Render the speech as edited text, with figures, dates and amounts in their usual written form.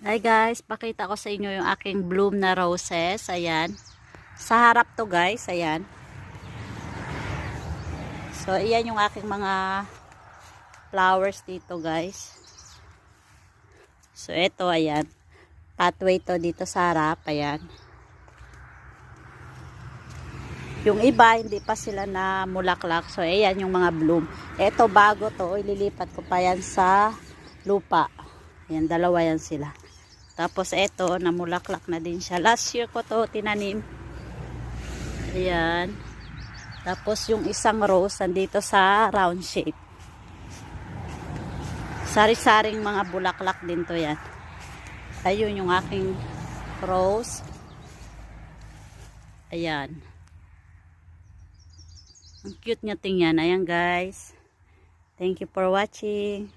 Hi guys, pakita ko sa inyo yung aking bloom na roses. Ayan. Sa harap to guys, ayan. So, iyan yung aking mga flowers dito guys. So, ito ayan. Pathway to dito sa harap, ayan. Yung iba, hindi pa sila na mulaklak. So, ayan yung mga bloom. Ito bago to, ililipat ko pa yan sa lupa. Ayan, dalawa yan sila. Tapos ito, namulaklak na din siya. Last year ko to tinanim. Ayan. Tapos yung isang rose, nandito sa round shape. Sari-saring mga bulaklak din to yan. Ayun yung aking rose. Ayan. Ang cute niya tingnan. Ayan guys. Thank you for watching.